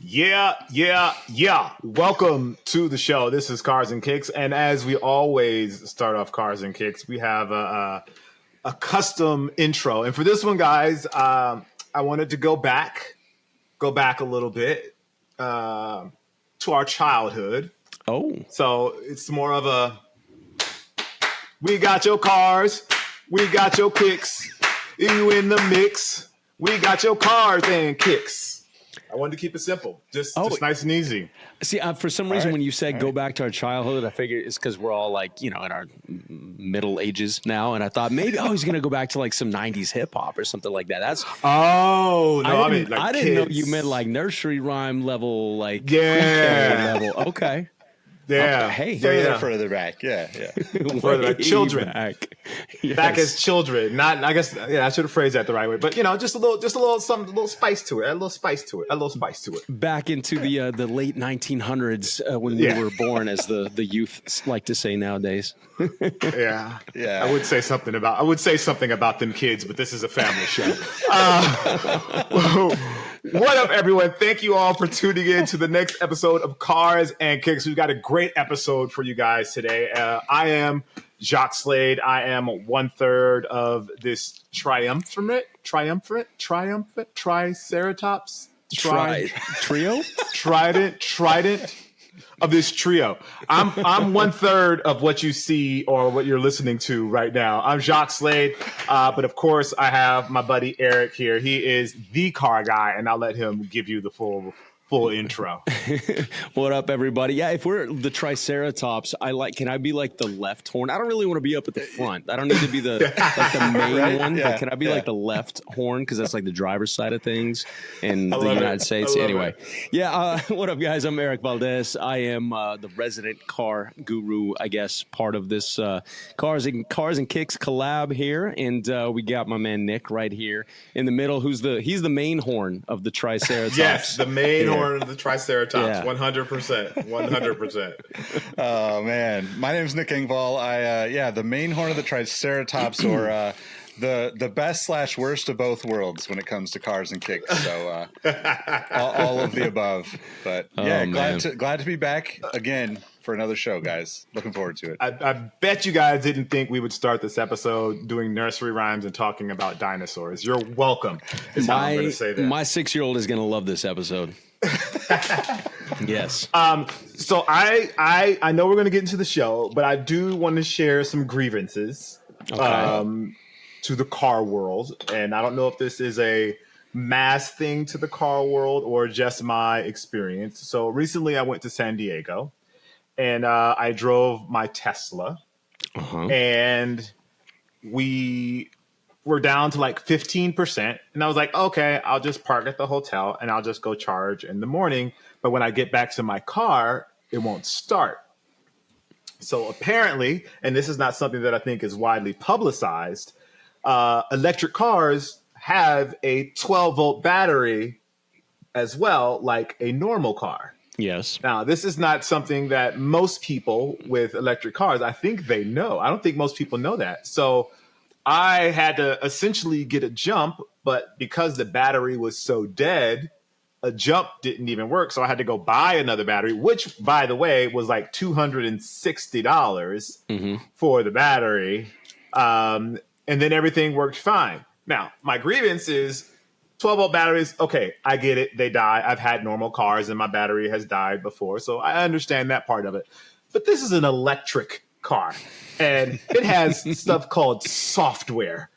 Yeah. Welcome to the show. This is Cars and Kicks, and as we always start off Cars and Kicks, we have a custom intro. And for this one, guys, I wanted to go back a little bit to our childhood. Oh, so it's more of a we got your cars, we got your kicks, you in the mix. We got your cars and kicks. I wanted to keep it simple, just nice and easy. See, for some reason, when you said go back to our childhood, I figured it's because we're all like, in our middle ages now. And I thought maybe, he's going to go back to like some 90s hip hop or something like that. I didn't know you meant like nursery rhyme level, like level. Okay. Yeah. Okay. Hey, further back. Yeah. Further back. Children. Back. Yes. Back as children. Not. I guess. Yeah, I should have phrased that the right way. But just a little something, a little spice to it. A little spice to it. Back into the late 1900s when we were born, as the youth like to say nowadays. Yeah. I would say something about them kids, but this is a family show. What up, everyone? Thank you all for tuning in to the next episode of Cars and Kicks. We've got a great episode for you guys today. I am Jacues Slade. I am 1/3 of this triceratops trio trident of this trio. I'm 1/3 of what you see or what you're listening to right now. I'm Jacues Slade, but of course I have my buddy Erik here. He is the car guy, and I'll let him give you the full intro. What up, everybody? Yeah, if we're the Triceratops, can I be like the left horn? I don't really want to be up at the front. I don't need to be the main one. Yeah. But can I be like the left horn? Because that's like the driver's side of things in the United States. Anyway, what up, guys? I'm Erik Valdez. I am the resident car guru, I guess, part of this Cars and Kicks collab here. And we got my man Nick right here in the middle, he's the main horn of the Triceratops. Yes, the main horn of the Triceratops. 100%. Oh man, my name is Nick Engvall. The main horn of the Triceratops, or the best / worst of both worlds when it comes to cars and kicks. So all of the above. But glad to be back again for another show, guys. Looking forward to it. I bet you guys didn't think we would start this episode doing nursery rhymes and talking about dinosaurs. You're welcome. Is how I'm going to say that. My 6-year-old is going to love this episode. Yes. So I know we're going to get into the show, but I do want to share some grievances to the car world. And I don't know if this is a mass thing to the car world or just my experience. So recently I went to San Diego and I drove my Tesla and we were down to like 15%. And I was like, okay, I'll just park at the hotel and I'll just go charge in the morning. But when I get back to my car, it won't start. So apparently, and this is not something that I think is widely publicized, electric cars have a 12-volt battery as well, like a normal car. Yes. Now, this is not something that most people with electric cars, I think they know. I don't think most people know that. So I had to essentially get a jump, but because the battery was so dead, a jump didn't even work. So I had to go buy another battery, which, by the way, was like $260 for the battery. And then everything worked fine. Now, my grievance is 12-volt batteries. Okay, I get it. They die. I've had normal cars and my battery has died before. So I understand that part of it. But this is an electric car and it has stuff called software.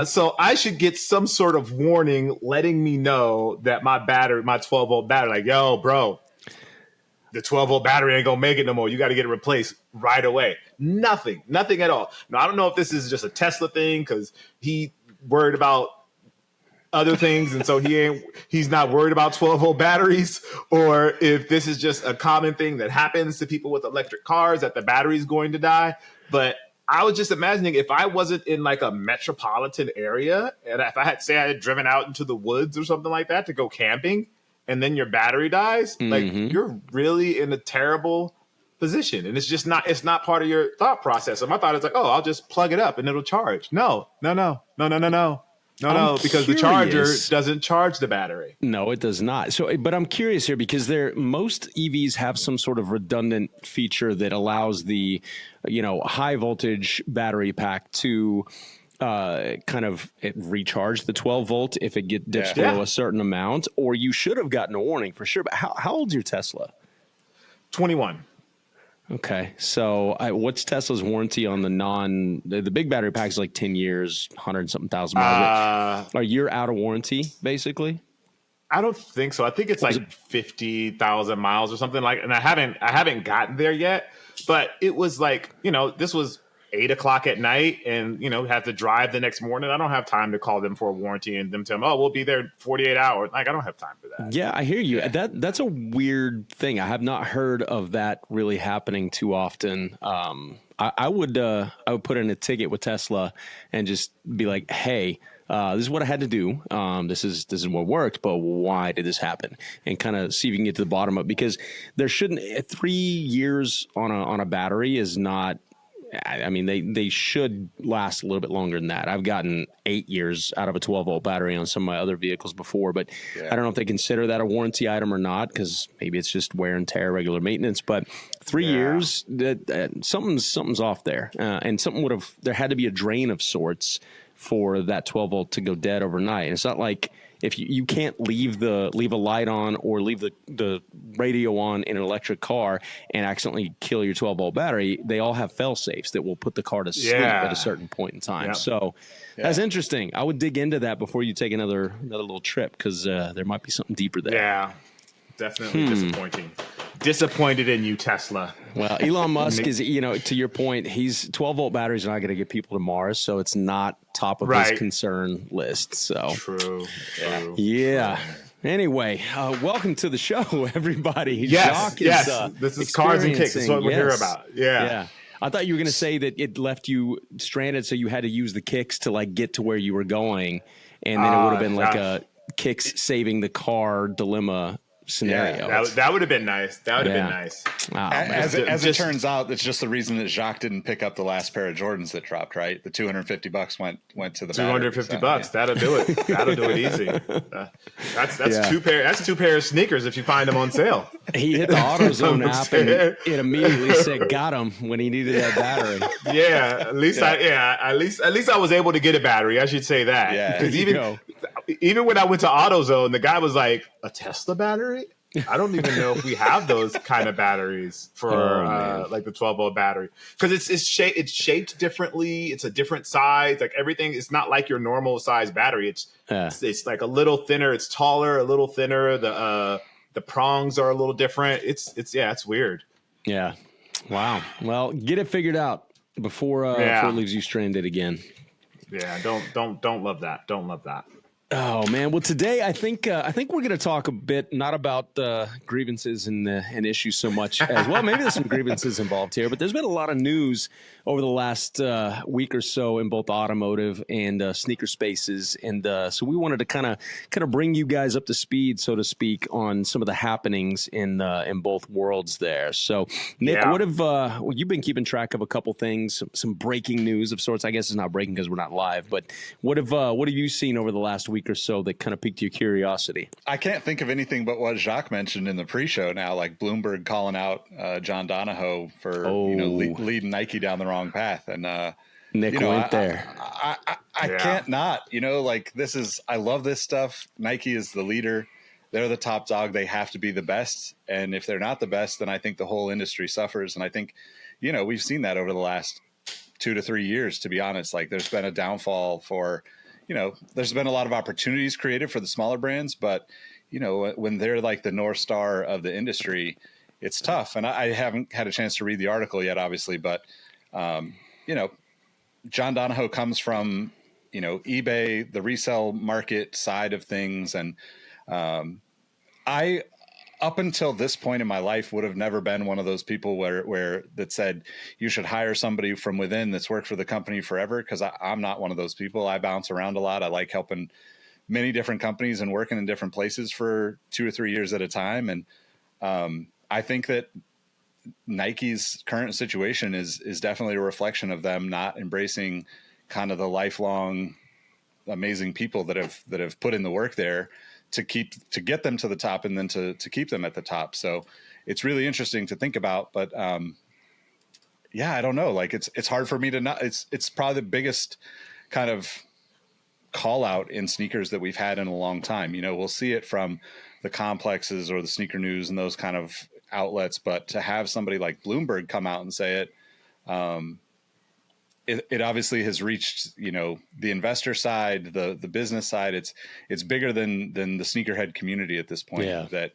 So I should get some sort of warning letting me know that my 12-volt battery, like, yo, bro, the 12-volt battery ain't gonna make it no more. You got to get it replaced right away. Nothing at all. Now, I don't know if this is just a Tesla thing because he worried about other things, and so he's not worried about 12-volt batteries, or if this is just a common thing that happens to people with electric cars that the battery's going to die. But I was just imagining if I wasn't in like a metropolitan area, and if I had driven out into the woods or something like that to go camping, and then your battery dies, like you're really in a terrible position. And it's not part of your thought process. So my thought is like, oh, I'll just plug it up and it'll charge. No. No, because the Charger doesn't charge the battery. No, it does not. So, but I'm curious here because most EVs have some sort of redundant feature that allows the, high voltage battery pack to kind of recharge the 12 volt if it dips below a certain amount, or you should have gotten a warning for sure. But how old's your Tesla? 21. Okay, so what's Tesla's warranty on the big battery pack is like 10 years, 100 something thousand miles. A year out of warranty, basically? I don't think so. I think it's like 50,000 miles or something and I haven't gotten there yet, but it was like, this was 8:00 at night and, have to drive the next morning. I don't have time to call them for a warranty and them tell them, we'll be there 48 hours. Like, I don't have time for that. Yeah, I hear you. That's a weird thing. I have not heard of that really happening too often. I would put in a ticket with Tesla and just be like, hey, this is what I had to do. This is what worked, but why did this happen? And kind of see if you can get to the bottom of it, because there shouldn't 3 years on a battery is not. I mean, they should last a little bit longer than that. I've gotten 8 years out of a 12 volt battery on some of my other vehicles before, but I don't know if they consider that a warranty item or not, because maybe it's just wear and tear, regular maintenance. But 3 years, something's off there, and there had to be a drain of sorts for that 12 volt to go dead overnight. And it's not like if you can't leave a light on or leave the radio on in an electric car and accidentally kill your 12 volt battery. They all have fail safes that will put the car to sleep at a certain point in time. Yep. So that's interesting. I would dig into that before you take another little trip, because there might be something deeper there. Yeah, definitely disappointing. Disappointed in you, Tesla. Well, Elon Musk is, to your point, he's 12 volt batteries are not going to get people to Mars, so it's not top of his concern list. So true. Yeah. Anyway, welcome to the show, everybody. Yes. This is Cars and Kicks. That's what we're here about. Yeah. I thought you were going to say that it left you stranded, so you had to use the kicks to get to where you were going, and then it would have been like a kicks saving the car dilemma scenario. Yeah, that would have been nice. That would have been nice. Oh, as it turns out, it's just the reason that Jacques didn't pick up the last pair of Jordans that dropped. Right, the $250 went to the $250. Battery, that'll do it. That'll do it easy. That's two pair. That's 2 pair of sneakers if you find them on sale. He hit the AutoZone app and it immediately said "got him" when he needed that battery. Yeah, at least I was able to get a battery. I should say that. Yeah, because even when I went to AutoZone, the guy was like, "A Tesla battery? I don't even know if we have those kind of batteries for like the 12 volt battery, because it's shaped differently. It's a different size. Like everything, it's not like your normal size battery. It's like a little thinner. It's taller, a little thinner. The prongs are a little different. It's weird. Yeah. Wow. Well, get it figured out before it leaves you stranded again. Yeah. Don't love that. Don't love that. Oh man! Well, today I think we're going to talk a bit not about grievances and issues so much as well. Maybe there's some grievances involved here, but there's been a lot of news over the last week or so in both automotive and sneaker spaces, and so we wanted to kind of bring you guys up to speed, so to speak, on some of the happenings in both worlds there. So, Nick, what have you've been keeping track of a couple things, some breaking news of sorts? I guess it's not breaking because we're not live, but what have you seen over the last week or so that kind of piqued your curiosity? I can't think of anything but what Jacques mentioned in the pre-show now, like Bloomberg calling out John Donahoe for leading Nike down the wrong path. And Nick went there. I can't not, I love this stuff. Nike is the leader. They're the top dog. They have to be the best. And if they're not the best, then I think the whole industry suffers. And I think, we've seen that over the last 2 to 3 years, to be honest. Like there's been a downfall for, there's been a lot of opportunities created for the smaller brands, but, when they're like the North Star of the industry, it's tough. And I haven't had a chance to read the article yet, obviously, but, John Donahoe comes from, eBay, the resale market side of things. And I, up until this point in my life, would have never been one of those people where that said you should hire somebody from within that's worked for the company forever, because I'm not one of those people. I bounce around a lot. I like helping many different companies and working in different places for 2 or 3 years at a time. And I think that Nike's current situation is definitely a reflection of them not embracing kind of the lifelong amazing people that have put in the work there to get them to the top and then to keep them at the top. So it's really interesting to think about, but yeah, I don't know. Like it's hard for me to not, it's probably the biggest kind of call out in sneakers that we've had in a long time. We'll see it from the complexes or the Sneaker News and those kind of outlets, but to have somebody like Bloomberg come out and say it, it obviously has reached, the investor side, the business side. It's bigger than the sneakerhead community at this point. Yeah.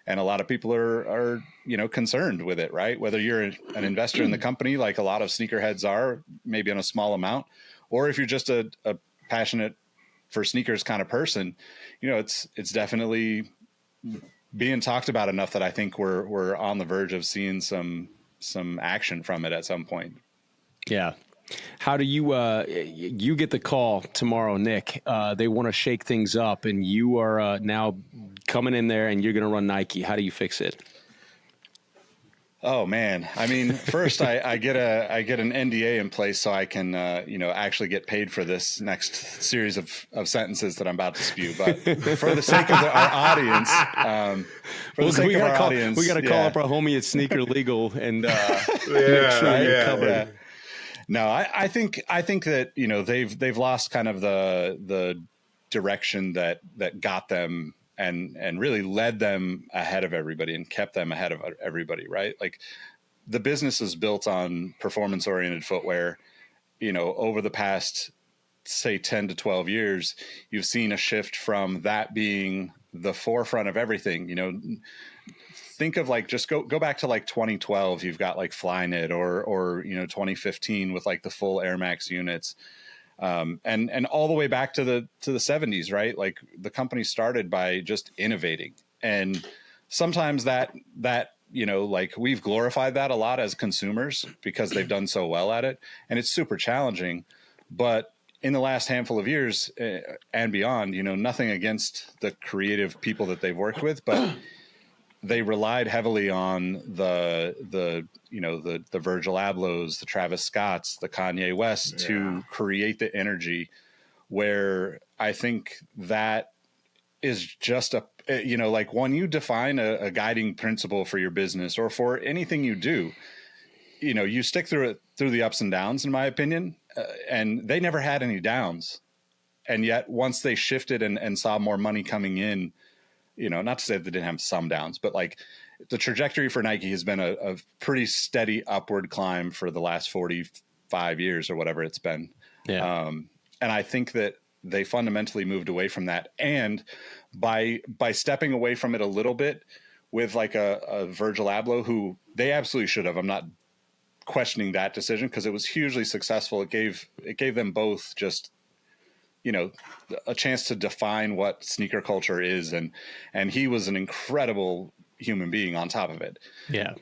And a lot of people are concerned with it, right? Whether you're an investor in the company, like a lot of sneakerheads are, maybe on a small amount, or if you're just a passionate for sneakers kind of person, it's definitely being talked about enough that I think we're on the verge of seeing some action from it at some point. Yeah. How do you get the call tomorrow, Nick? They want to shake things up, and you are now coming in there, and you're going to run Nike. How do you fix it? Oh man, I mean, first I get an NDA in place so I can actually get paid for this next series of sentences that I'm about to spew. But for the sake of our audience, we got to call up our homie at Sneaker Legal and make sure you're covered. Yeah. No, I think that they've lost kind of the direction that got them and really led them ahead of everybody and kept them ahead of everybody, right? Like the business is built on performance oriented footwear. Over the past, say 10 to 12 years, you've seen a shift from that being the forefront of everything. Think of like, just go back to like 2012. You've got like Flyknit or 2015 with like the full Air Max units, and all the way back to the 70s, right? Like the company started by just innovating, and sometimes that like we've glorified that a lot as consumers because they've done so well at it, and it's super challenging. But in the last handful of years and beyond, nothing against the creative people that they've worked with, but they relied heavily on the Virgil Ablohs, the Travis Scotts, the Kanye West to create the energy, where I think that is just like when you define a guiding principle for your business or for anything you do, you stick through the ups and downs, in my opinion, and they never had any downs. And yet once they shifted and saw more money coming in, not to say that they didn't have some downs, but like the trajectory for Nike has been a pretty steady upward climb for the last 45 years or whatever it's been. Yeah. And I think that they fundamentally moved away from that. And by stepping away from it a little bit with like a Virgil Abloh, who they absolutely should have, I'm not questioning that decision because it was hugely successful. It gave them both just, a chance to define what sneaker culture is. And he was an incredible human being on top of it. Yeah.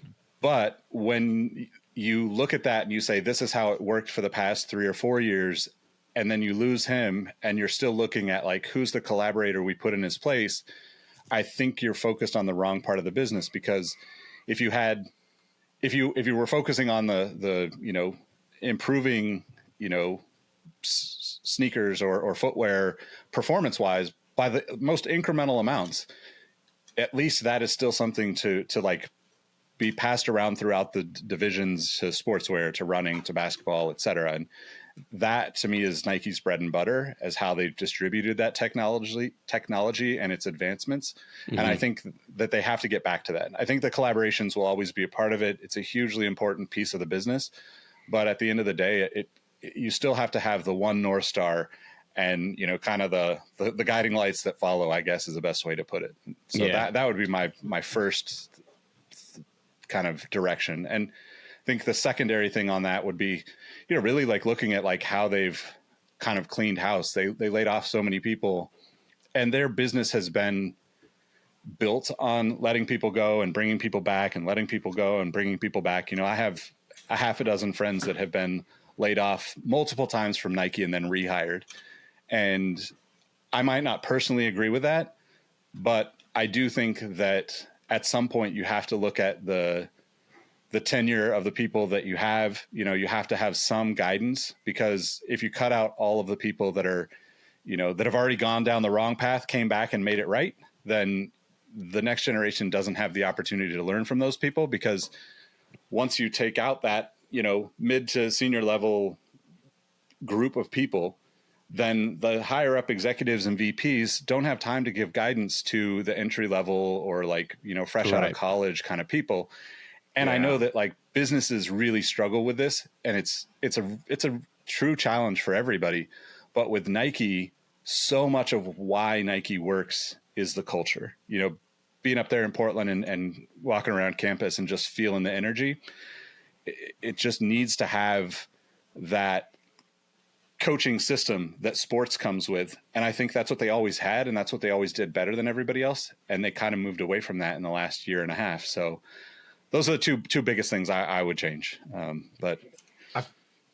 But when you look at that and you say, this is how it worked for the past 3 or 4 years, and then you lose him and you're still looking at like, who's the collaborator we put in his place? I think you're focused on the wrong part of the business, because if you were focusing on the improving, sneakers or footwear performance wise by the most incremental amounts, at least that is still something to like be passed around throughout the divisions, to sportswear, to running, to basketball, et cetera. And that to me is Nike's bread and butter, as how they've distributed that technology and its advancements. Mm-hmm. And I think that they have to get back to that. I think the collaborations will always be a part of it. It's a hugely important piece of the business, but at the end of the day, you still have to have the one North Star and, kind of the guiding lights that follow, I guess, is the best way to put it. So that would be my first kind of direction. And I think the secondary thing on that would be, really like looking at like how they've kind of cleaned house. They laid off so many people, and their business has been built on letting people go and bringing people back and letting people go and bringing people back. I have a half a dozen friends that have been laid off multiple times from Nike and then rehired. And I might not personally agree with that, but I do think that at some point you have to look at the tenure of the people that you have. You have to have some guidance, because if you cut out all of the people that are, that have already gone down the wrong path, came back and made it right, then the next generation doesn't have the opportunity to learn from those people, because once you take out that, mid to senior level group of people, then the higher up executives and VPs don't have time to give guidance to the entry level or fresh out of college kind of people. And I know that businesses really struggle with this, and it's a true challenge for everybody. But with Nike, so much of why Nike works is the culture. Being up there in Portland and walking around campus and just feeling the energy, it just needs to have that coaching system that sports comes with. And I think that's what they always had, and that's what they always did better than everybody else. And they kind of moved away from that in the last year and a half. So those are the two biggest things I would change. But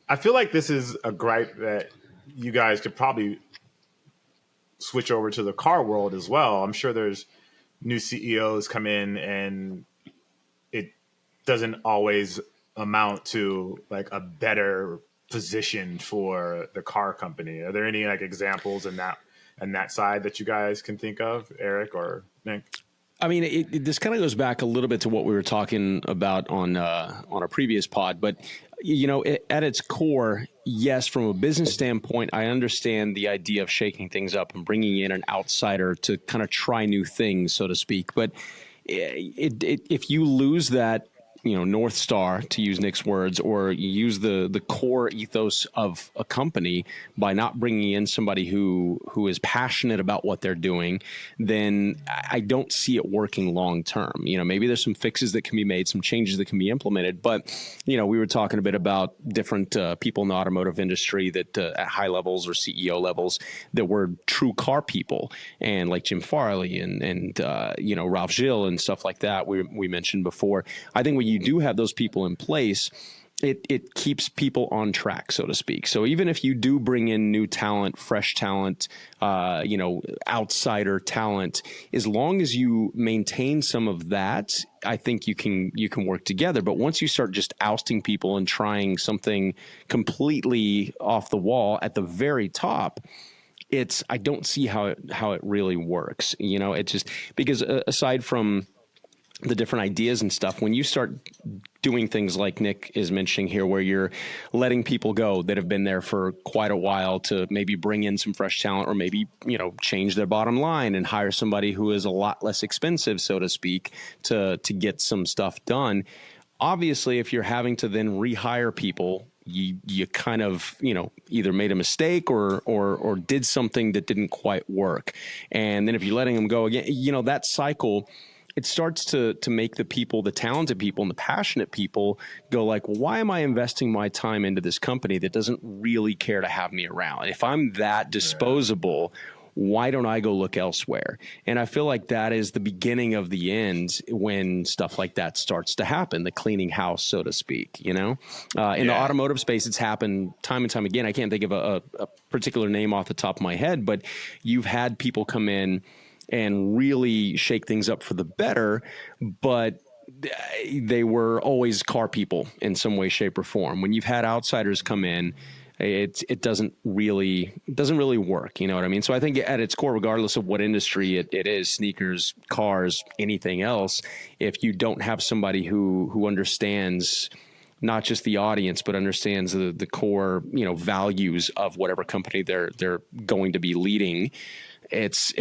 I feel like this is a gripe that you guys could probably switch over to the car world as well. I'm sure there's new CEOs come in and it doesn't always amount to a better position for the car company. Are there any examples in that side that you guys can think of, Erik or Nick? I mean, this kind of goes back a little bit to what we were talking about on a previous pod, but at its core, yes, from a business standpoint, I understand the idea of shaking things up and bringing in an outsider to kind of try new things, so to speak. But if you lose that, North Star, to use Nick's words, or you use the core ethos of a company by not bringing in somebody who is passionate about what they're doing, then I don't see it working long term. Maybe there's some fixes that can be made, some changes that can be implemented. But, we were talking a bit about different people in the automotive industry that at high levels or CEO levels that were true car people, and like Jim Farley and Ralph Gilles and stuff like that we mentioned before. I think when you do have those people in place, it keeps people on track, so to speak. So even if you do bring in new talent, fresh talent, outsider talent, as long as you maintain some of that, I think you can work together. But once you start just ousting people and trying something completely off the wall at the very top, I don't see how it really works. It's just because aside from the different ideas and stuff, when you start doing things like Nick is mentioning here, where you're letting people go that have been there for quite a while to maybe bring in some fresh talent, or maybe, change their bottom line and hire somebody who is a lot less expensive, so to speak, to get some stuff done. Obviously, if you're having to then rehire people, you kind of, either made a mistake or did something that didn't quite work. And then if you're letting them go again, that cycle, it starts to make the people, the talented people and the passionate people go why am I investing my time into this company that doesn't really care to have me around? If I'm that disposable, why don't I go look elsewhere? And I feel like that is the beginning of the end when stuff like that starts to happen, the cleaning house, so to speak, in the automotive space, it's happened time and time again. I can't think of a particular name off the top of my head, but you've had people come in and really shake things up for the better, but they were always car people in some way, shape, or form. When you've had outsiders come in, it doesn't really work. You know what I mean? So I think at its core, regardless of what industry it is, sneakers, cars, anything else, if you don't have somebody who understands not just the audience, but understands the core, values of whatever company they're going to be leading, it's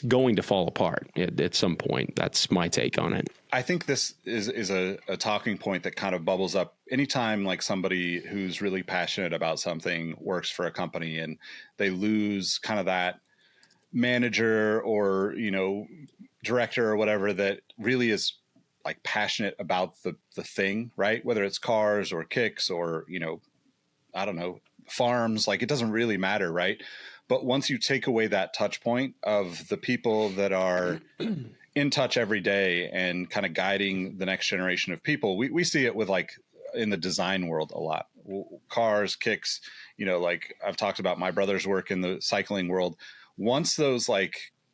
going to fall apart at some point. That's my take on it. I think this is a talking point that kind of bubbles up anytime somebody who's really passionate about something works for a company and they lose kind of that manager or, director or whatever that really is passionate about the thing, right? Whether it's cars or kicks or, I don't know, farms, it doesn't really matter, right? But once you take away that touch point of the people that are in touch every day and kind of guiding the next generation of people, we see it with in the design world a lot. Cars, kicks, I've talked about my brother's work in the cycling world. Once those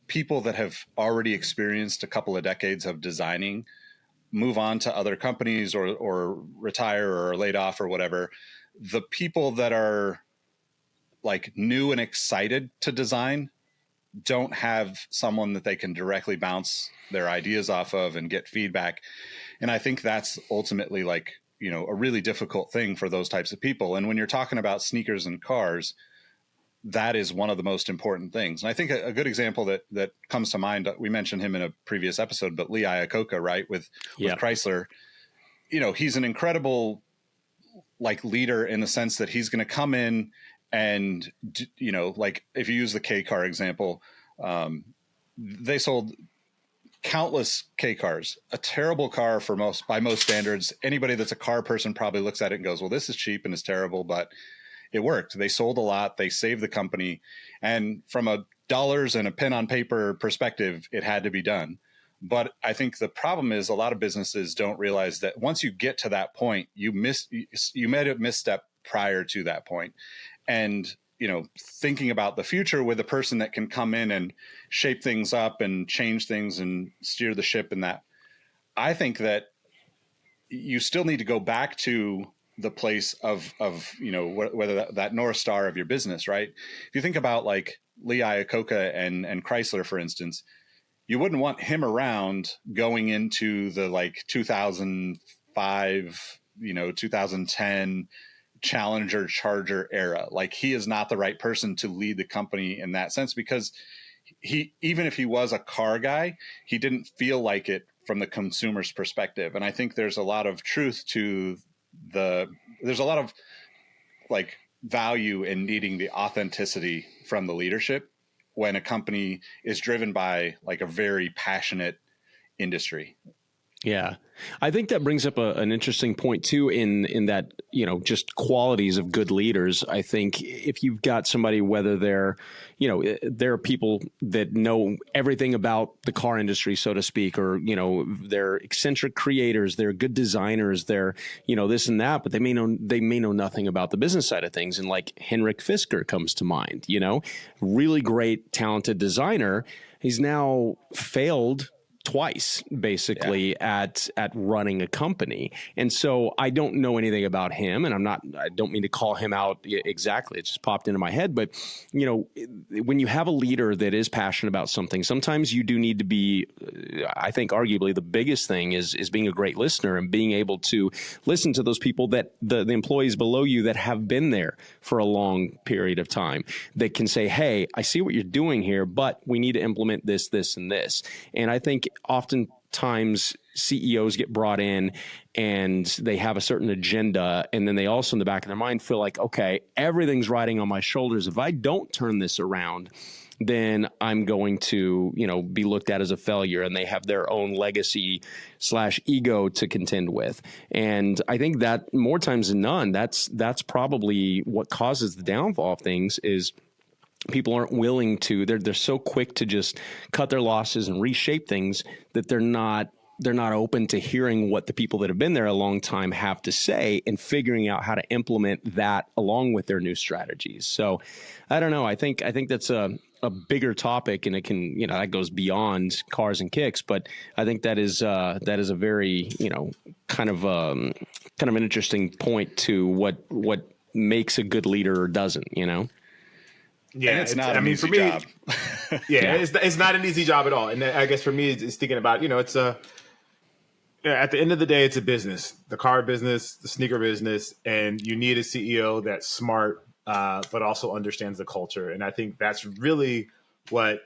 people that have already experienced a couple of decades of designing move on to other companies or retire or are laid off or whatever, the people that are like new and excited to design don't have someone that they can directly bounce their ideas off of and get feedback. And I think that's ultimately like, you know, a really difficult thing for those types of people. And when you're talking about sneakers and cars, that is one of the most important things. And I think a good example that comes to mind, we mentioned him in a previous episode, but Lee Iacocca, right, with Chrysler, you know, he's an incredible like leader in the sense that he's going to come in and, you know, like if you use the K car example, they sold countless K cars, a terrible car by most standards. Anybody that's a car person probably looks at it and goes, well, this is cheap and it's terrible, but it worked. They sold a lot. They saved the company. And from a dollars and a pen on paper perspective, it had to be done. But I think the problem is a lot of businesses don't realize that once you get to that point, you made a misstep prior to that point. And, you know, thinking about the future with a person that can come in and shape things up and change things and steer the ship in that, I think that you still need to go back to the place of you know, whether that North Star of your business, right? If you think about like Lee Iacocca and Chrysler, for instance, you wouldn't want him around going into the like 2005, you know, 2010 Challenger Charger era. Like he is not the right person to lead the company in that sense, because he, even if he was a car guy, he didn't feel like it from the consumer's perspective. And I think there's a lot of truth to there's a lot of like value in needing the authenticity from the leadership when a company is driven by like a very passionate industry. Yeah. I think that brings up an interesting point too, in that, you know, just qualities of good leaders. I think if you've got somebody, whether they're, you know, there are people that know everything about the car industry, so to speak, or, you know, they're eccentric creators, they're good designers, they're, you know, this and that, but they may know nothing about the business side of things. And like Henrik Fisker comes to mind, you know, really great, talented designer. He's now failed twice, basically, at running a company. And so I don't know anything about him, and I don't mean to call him out exactly. It just popped into my head. But, you know, when you have a leader that is passionate about something, sometimes you do need to be, I think arguably the biggest thing is being a great listener and being able to listen to those people, that the employees below you that have been there for a long period of time, that can say, hey, I see what you're doing here, but we need to implement this, this, and this. And I think oftentimes CEOs get brought in and they have a certain agenda, and then they also in the back of their mind feel like, okay, everything's riding on my shoulders. If I don't turn this around, then I'm going to, you know, be looked at as a failure, and they have their own legacy / ego to contend with. And I think that more times than none, that's probably what causes the downfall of things is people aren't willing to, they're so quick to just cut their losses and reshape things that they're not open to hearing what the people that have been there a long time have to say and figuring out how to implement that along with their new strategies. So I don't know. I think that's a bigger topic, and it can, you know, that goes beyond cars and kicks, but I think that is a very, you know, kind of an interesting point to what makes a good leader or doesn't, you know? Yeah, and it's not an easy job. Yeah, it's not an easy job at all. And I guess for me, it's thinking about, you know, at the end of the day, it's a business, the car business, the sneaker business, and you need a CEO that's smart, but also understands the culture. And I think that's really what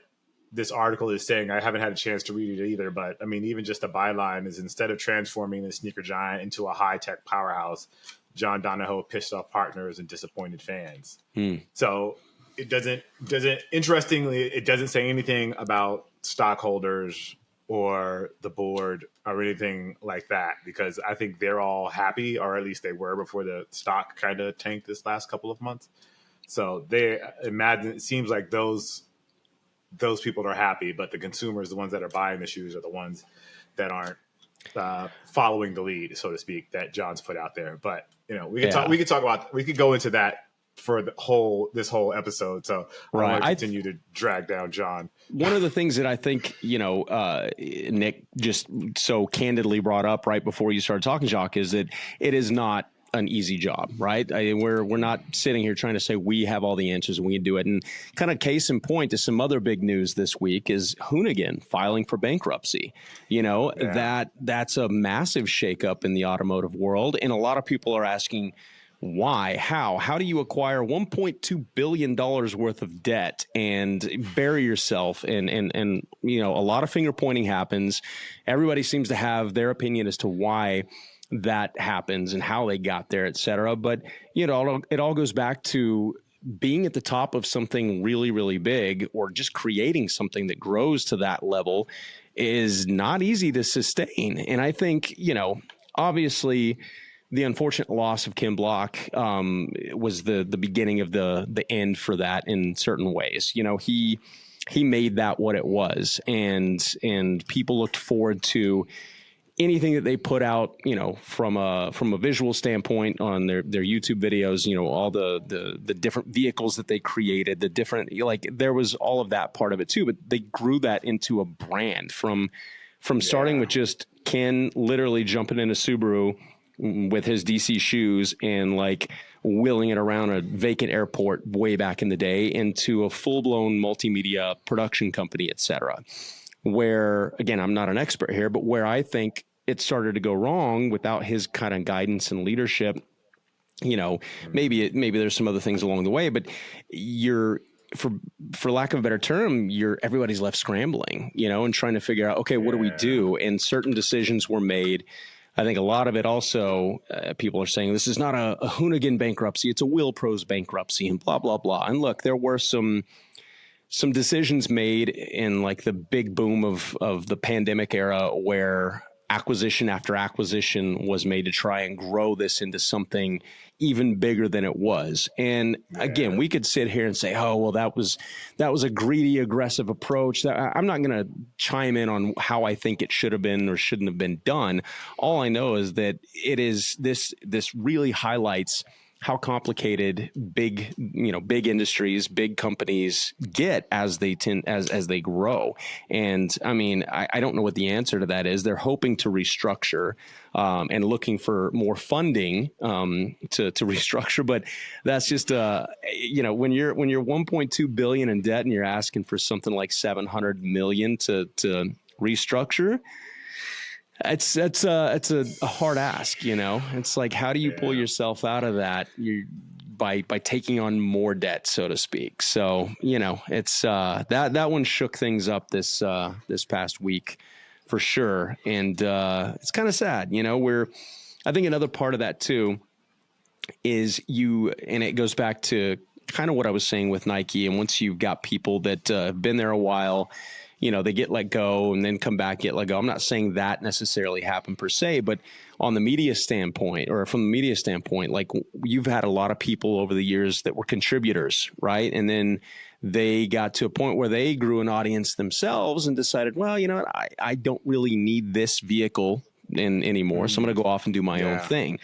this article is saying. I haven't had a chance to read it either, but I mean, even just a byline is, instead of transforming the sneaker giant into a high-tech powerhouse, John Donahoe pissed off partners and disappointed fans. So it doesn't say anything about stockholders or the board or anything like that, because I think they're all happy, or at least they were before the stock kind of tanked this last couple of months. So it seems like those people are happy, but the consumers, the ones that are buying the shoes, are the ones that aren't following the lead, so to speak, that John's put out there. But, you know, we could go into that for this whole episode. So I want to continue to drag down John. One of the things that I think, you know, Nick just so candidly brought up right before you started talking, Jacques, is that it is not an easy job, right? We're not sitting here trying to say we have all the answers and we can do it. And kind of case in point to some other big news this week is Hoonigan filing for bankruptcy. That's a massive shakeup in the automotive world, and a lot of people are asking, why? How do you acquire $1.2 billion worth of debt and bury yourself? And a lot of finger pointing happens. Everybody seems to have their opinion as to why that happens and how they got there, et cetera. But, it all goes back to being at the top of something really, really big, or just creating something that grows to that level, is not easy to sustain. And I think, obviously, the unfortunate loss of Ken Block was the beginning of the end for that in certain ways. He made that what it was, and people looked forward to anything that they put out, from a visual standpoint on their YouTube videos, all the different vehicles that they created, the different, there was all of that part of it too, but they grew that into a brand from starting with just Ken literally jumping in a Subaru with his DC shoes and wheeling it around a vacant airport way back in the day into a full-blown multimedia production company, et cetera. Where, again, I'm not an expert here, but where I think it started to go wrong without his kind of guidance and leadership, maybe there's some other things along the way, but for lack of a better term, everybody's left scrambling, and trying to figure out, okay, what do we do? And certain decisions were made. I think a lot of it also, people are saying this is not a Hoonigan bankruptcy, it's a Wheel Pros bankruptcy, and blah, blah, blah. And look, there were some decisions made in the big boom of the pandemic era where acquisition after acquisition was made to try and grow this into something even bigger than it was. And again, we could sit here and say, oh, well, that was a greedy, aggressive approach. I'm not going to chime in on how I think it should have been or shouldn't have been done. All I know is that it is this really highlights how complicated big industries, big companies get as they grow. And I mean, I don't know what the answer to that is. They're hoping to restructure and looking for more funding to restructure. But that's just when you're 1.2 billion in debt and you're asking for something like 700 million to restructure. It's a hard ask, It's like, how do you pull yourself out of that? By taking on more debt, so to speak. So, it's that one shook things up this past week for sure. And it's kind of sad, I think another part of that too is and it goes back to kind of what I was saying with Nike. And once you've got people that have been there a while, they get let go and then come back, get let go. I'm not saying that necessarily happened per se, but on the media standpoint, or from the media standpoint, you've had a lot of people over the years that were contributors, right? And then they got to a point where they grew an audience themselves and decided, well, I don't really need this vehicle anymore. So I'm going to go off and do my own thing.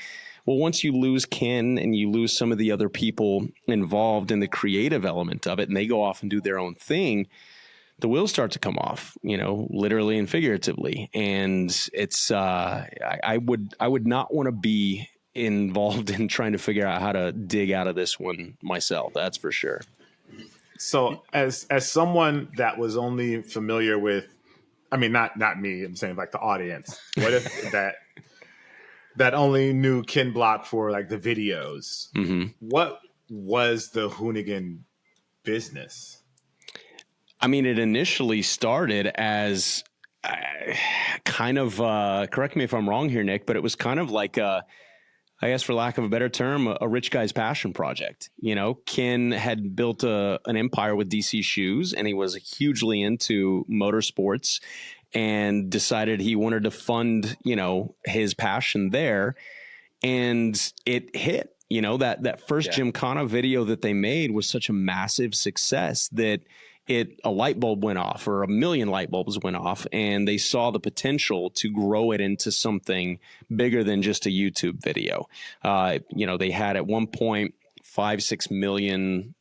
Well, once you lose Ken and you lose some of the other people involved in the creative element of it, and they go off and do their own thing, the wheels start to come off, literally and figuratively. And it's, I would not want to be involved in trying to figure out how to dig out of this one myself. That's for sure. So as someone that was only familiar with, I mean, not me, I'm saying the audience, what if that only knew Ken Block for the videos? Mm-hmm. What was the Hoonigan business? I mean, it initially started as kind of, correct me if I'm wrong here, Nick, but it was kind of I guess for lack of a better term, a rich guy's passion project. Ken had built an empire with DC shoes, and he was hugely into motorsports and decided he wanted to fund, his passion there. And it hit, that first Gymkhana video that they made was such a massive success that a light bulb went off, or a million light bulbs went off, and they saw the potential to grow it into something bigger than just a YouTube video. They had at one point 5-6 million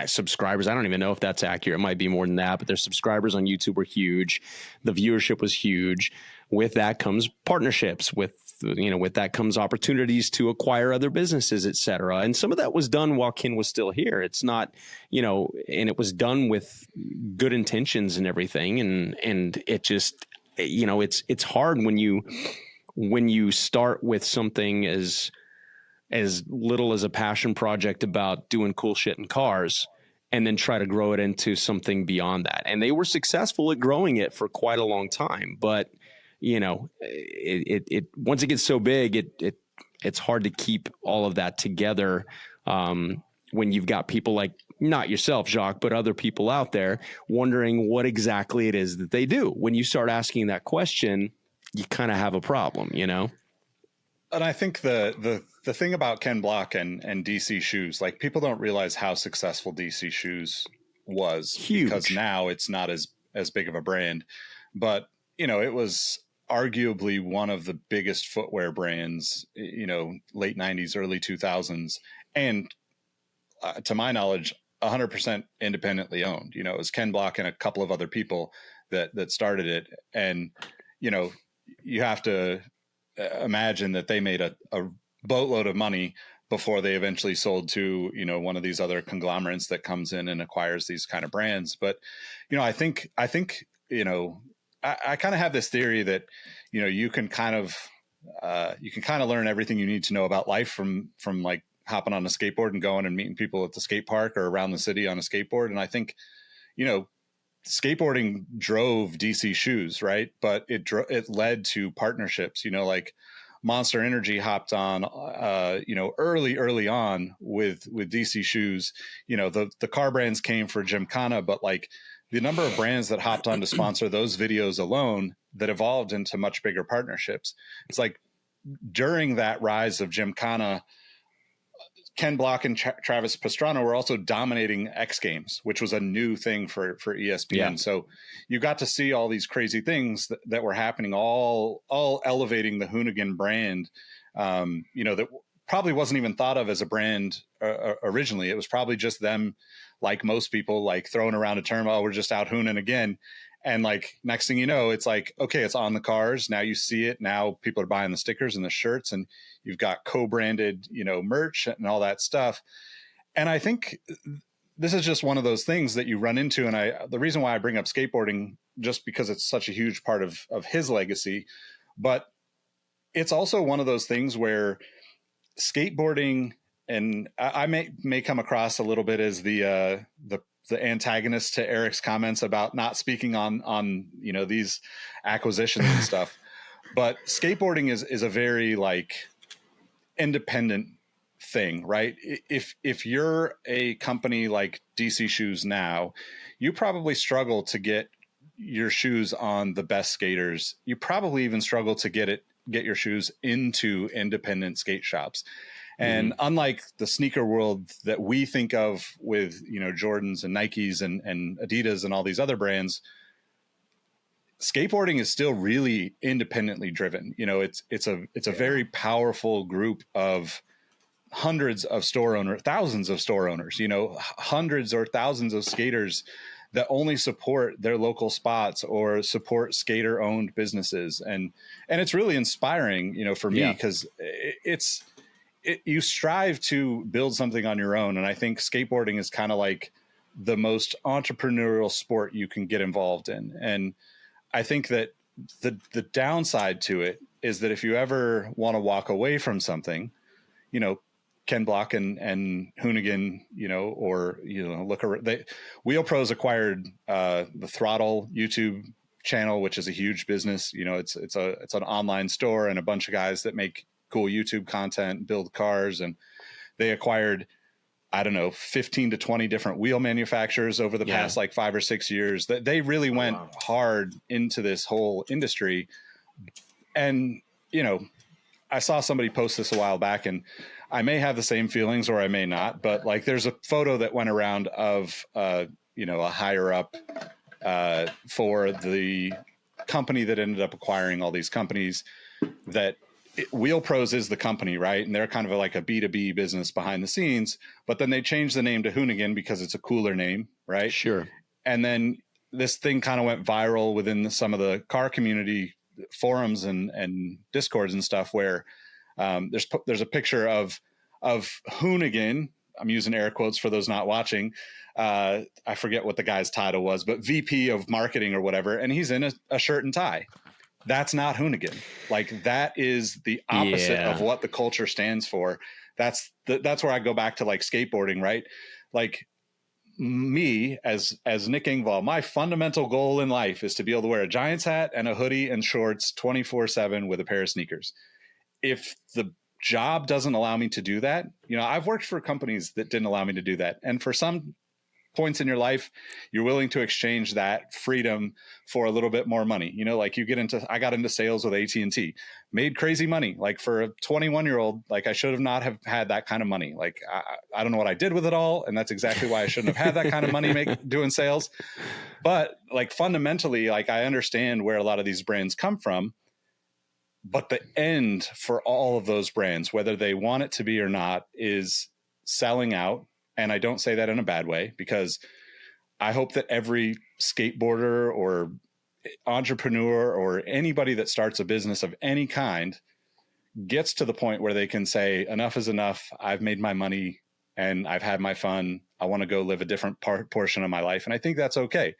subscribers. I don't even know if that's accurate. It might be more than that, but their subscribers on YouTube were huge. The viewership was huge. With that comes partnerships. With that comes opportunities to acquire other businesses, et cetera. And some of that was done while Ken was still here. It's not, and it was done with good intentions and everything. And it just, it's hard when you start with something as little as a passion project about doing cool shit in cars, and then try to grow it into something beyond that. And they were successful at growing it for quite a long time. But, it once it gets so big, it's hard to keep all of that together. When you've got people like, not yourself, Jacques, but other people out there wondering what exactly it is that they do. When you start asking that question, you kind of have a problem, And I think the thing about Ken Block and DC Shoes, like, people don't realize how successful DC Shoes was. Huge. Because now it's not as big of a brand, but it was arguably one of the biggest footwear brands, late 90s, early 2000s. And to my knowledge, 100% independently owned. It was Ken Block and a couple of other people that started it. And, you have to imagine that they made a boatload of money before they eventually sold to, one of these other conglomerates that comes in and acquires these kind of brands. But, I think, I kind of have this theory that, you can kind of learn everything you need to know about life from like hopping on a skateboard and going and meeting people at the skate park or around the city on a skateboard. And I think, skateboarding drove DC Shoes, right? But it led to partnerships, like Monster Energy hopped on, early on with DC Shoes. The car brands came for Gymkhana, but like the number of brands that hopped on to sponsor those videos alone that evolved into much bigger partnerships. It's like during that rise of Gymkhana, Ken Block and Travis Pastrana were also dominating X Games, which was a new thing for ESPN. Yeah. So you got to see all these crazy things that were happening, all elevating the Hoonigan brand, that probably wasn't even thought of as a brand originally. It was probably just them, like most people, like throwing around a term, oh, we're just out hooning again. And like, next thing you know, it's like, okay, it's on the cars. Now you see it. Now people are buying the stickers and the shirts, and you've got co-branded, merch and all that stuff. And I think this is just one of those things that you run into. And the reason why I bring up skateboarding, just because it's such a huge part of his legacy, but it's also one of those things where skateboarding, and I may come across a little bit as the antagonist to Erik's comments about not speaking on these acquisitions and stuff. But skateboarding is a very like independent thing, right? If you're a company like DC Shoes now, you probably struggle to get your shoes on the best skaters. You probably even struggle to get your shoes into independent skate shops. And unlike the sneaker world that we think of with, Jordans and Nikes and Adidas and all these other brands, skateboarding is still really independently driven. It's a very powerful group of hundreds of store owners, thousands of store owners, hundreds or thousands of skaters that only support their local spots or support skater owned businesses. And it's really inspiring, for me, because you strive to build something on your own. And I think skateboarding is kind of like the most entrepreneurial sport you can get involved in. And I think that the downside to it is that if you ever want to walk away from something, Ken Block and Hoonigan, look around. Wheel Pros acquired the Throttle YouTube channel, which is a huge business. It's an online store and a bunch of guys that make cool YouTube content, build cars, and they acquired, 15 to 20 different wheel manufacturers over the past like 5 or 6 years. That they really went hard into this whole industry. And, I saw somebody post this a while back, and I may have the same feelings or I may not, but like there's a photo that went around of, a higher up for the company that ended up acquiring all these companies that Wheel Pros is the company, right? And they're kind of like a B2B business behind the scenes, but then they changed the name to Hoonigan because it's a cooler name, right? Sure. And then this thing kind of went viral within some of the car community forums and discords and stuff where there's a picture of Hoonigan. I'm using air quotes for those not watching. I forget what the guy's title was, but VP of marketing or whatever. And he's in a shirt and tie. That's not Hoonigan. Like, that is the opposite of what the culture stands for. That's where I go back to like skateboarding, right? Like, me as Nick Engvall, my fundamental goal in life is to be able to wear a Giants hat and a hoodie and shorts 24/7 with a pair of sneakers. If the job doesn't allow me to do that, I've worked for companies that didn't allow me to do that. And for some points in your life, you're willing to exchange that freedom for a little bit more money. Like I got into sales with AT&T, made crazy money. Like, for a 21-year-old, like, I should have not have had that kind of money. Like, I don't know what I did with it all. And that's exactly why I shouldn't have had that kind of money doing sales. But like, fundamentally, like, I understand where a lot of these brands come from. But the end for all of those brands, whether they want it to be or not, is selling out. And I don't say that in a bad way, because I hope that every skateboarder or entrepreneur or anybody that starts a business of any kind gets to the point where they can say, enough is enough. I've made my money and I've had my fun. I want to go live a different portion of my life. And I think that's okay.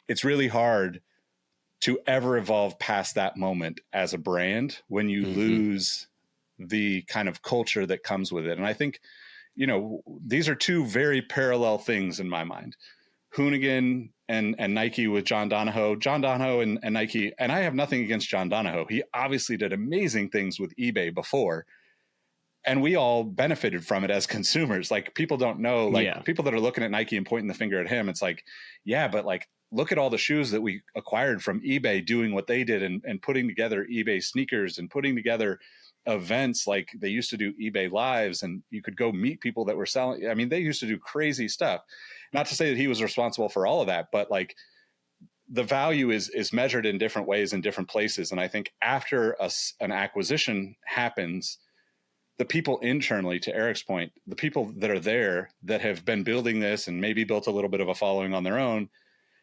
It's really hard to ever evolve past that moment as a brand when you lose the kind of culture that comes with it. And I think, these are two very parallel things in my mind. Hoonigan and Nike with John Donahoe and Nike. And I have nothing against John Donahoe. He obviously did amazing things with eBay before, and we all benefited from it as consumers. Like, people don't know, like, people that are looking at Nike and pointing the finger at him, it's like, yeah, but like, look at all the shoes that we acquired from eBay doing what they did and putting together eBay sneakers and putting together events. Like, they used to do eBay lives and you could go meet people that were selling. I mean, they used to do crazy stuff. Not to say that he was responsible for all of that, but like, the value is measured in different ways in different places. And I think after an acquisition happens, the people internally, to Erik's point, the people that are there that have been building this and maybe built a little bit of a following on their own,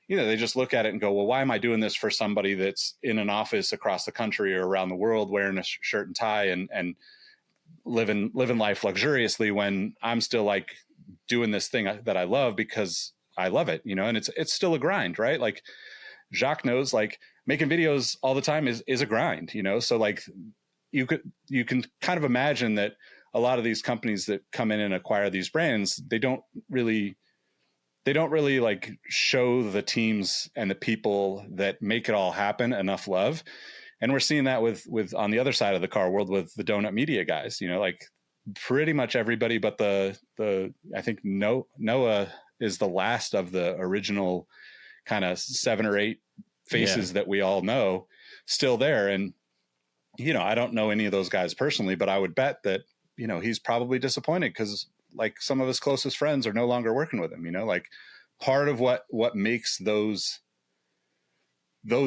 they just look at it and go, well, why am I doing this for somebody that's in an office across the country or around the world wearing a shirt and tie and living life luxuriously, when I'm still like doing this thing that I love because I love it, and it's still a grind, right? Like, Jacques knows, like, making videos all the time is a grind, so like, you can kind of imagine that a lot of these companies that come in and acquire these brands, they don't really like show the teams and the people that make it all happen enough love. And we're seeing that with on the other side of the car world with the Donut Media guys, like, pretty much everybody but the I think Noah is the last of the original kind of 7 or 8 faces that we all know still there. And, I don't know any of those guys personally, but I would bet that, he's probably disappointed because, like, some of his closest friends are no longer working with him, like, part of what makes those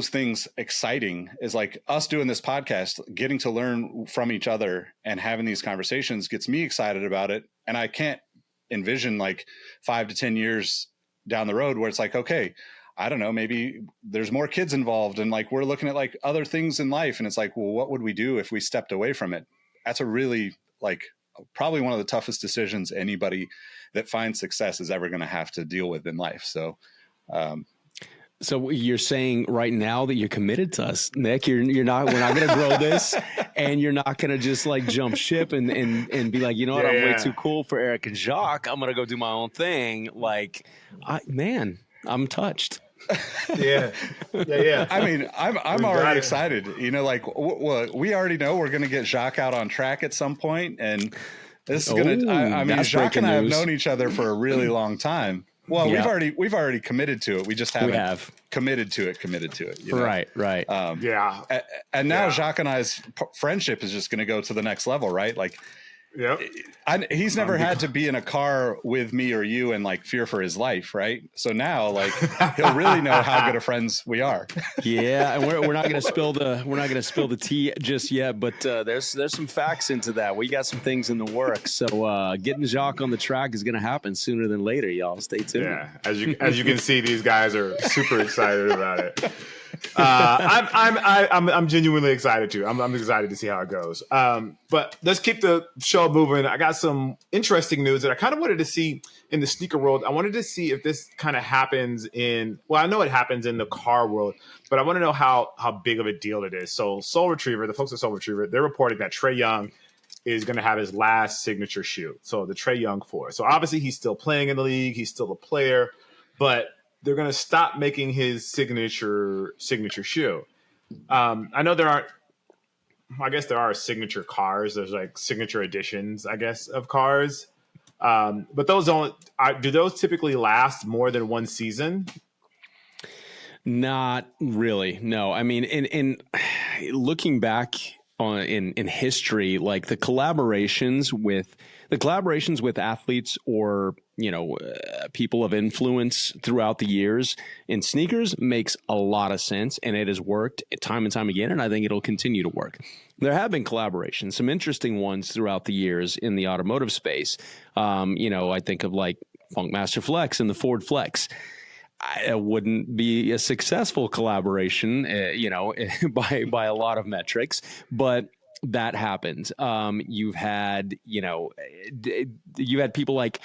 things exciting is like us doing this podcast, getting to learn from each other and having these conversations gets me excited about it. And I can't envision like 5 to 10 years down the road where it's like, okay, I don't know, maybe there's more kids involved and like, we're looking at like other things in life. And it's like, well, what would we do if we stepped away from it? That's a really like probably one of the toughest decisions anybody that finds success is ever going to have to deal with in life. So, so you're saying right now that you're committed to us, Nick. We're not going to grow this, and you're not going to just like jump ship and be like, you know what, I'm way too cool for Erik and Jacques. I'm going to go do my own thing. Like, I'm touched. Yeah. I mean, I'm already excited. Like we already know we're going to get Jacques out on track at some point, and this is going to. I mean, Jacques and I have known each other for a really long time. Well, we've already committed to it. We just haven't committed to it. You know? Right. And now Jacques and I's friendship is just going to go to the next level, right? Like Yep. He's never had to be in a car with me or you and like fear for his life, right? So now, like, he'll really know how good of friends we are. Yeah, and we're not going to spill the tea just yet, but there's some facts into that. We got some things in the works, so getting Jacques on the track is going to happen sooner than later. Y'all, stay tuned. Yeah, as you can see, these guys are super excited about it. I'm genuinely excited too. I'm excited to see how it goes. But let's keep the show moving. I got some interesting news that I kind of wanted to see in the sneaker world. I wanted to see if this kind of happens I know it happens in the car world, but I want to know how big of a deal it is. So Soul Retriever, the folks at Soul Retriever, they're reporting that Trae Young is going to have his last signature shoe. So the Trae Young 4. So obviously he's still playing in the league. He's still a player, but they're going to stop making his signature shoe. I know I guess there are signature cars. There's like signature editions, I guess, of cars. But those do those typically last more than one season? Not really. No. I mean, in looking back in history, like the collaborations with athletes or people of influence throughout the years in sneakers makes a lot of sense, and it has worked time and time again, and I think it'll continue to work. There have been collaborations, some interesting ones throughout the years in the automotive space. I think of like Funkmaster Flex and the Ford Flex. It wouldn't be a successful collaboration, by a lot of metrics, but that happened. You've had people like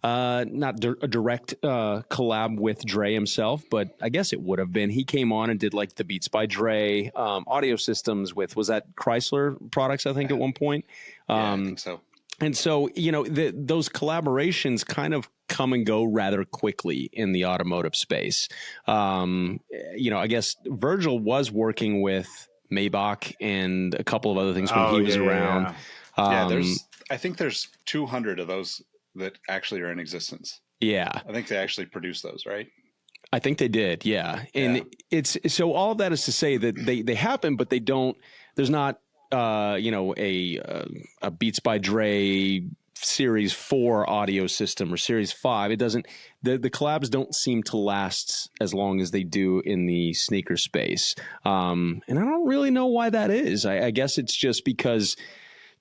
not a direct collab with Dre himself, but I guess it would have been. He came on and did like the Beats by Dre audio systems was that Chrysler products, I think, at one point. I think so. And so, those collaborations kind of come and go rather quickly in the automotive space. I guess Virgil was working with Maybach and a couple of other things when he was around. I think there's 200 of those that actually are in existence. Yeah. I think they actually produce those, right? I think they did. Yeah. And it's so all of that is to say that they happen, but they don't, there's not, a Beats by Dre Series 4 audio system or Series 5. It doesn't, the collabs don't seem to last as long as they do in the sneaker space. And I don't really know why that is. I guess it's just because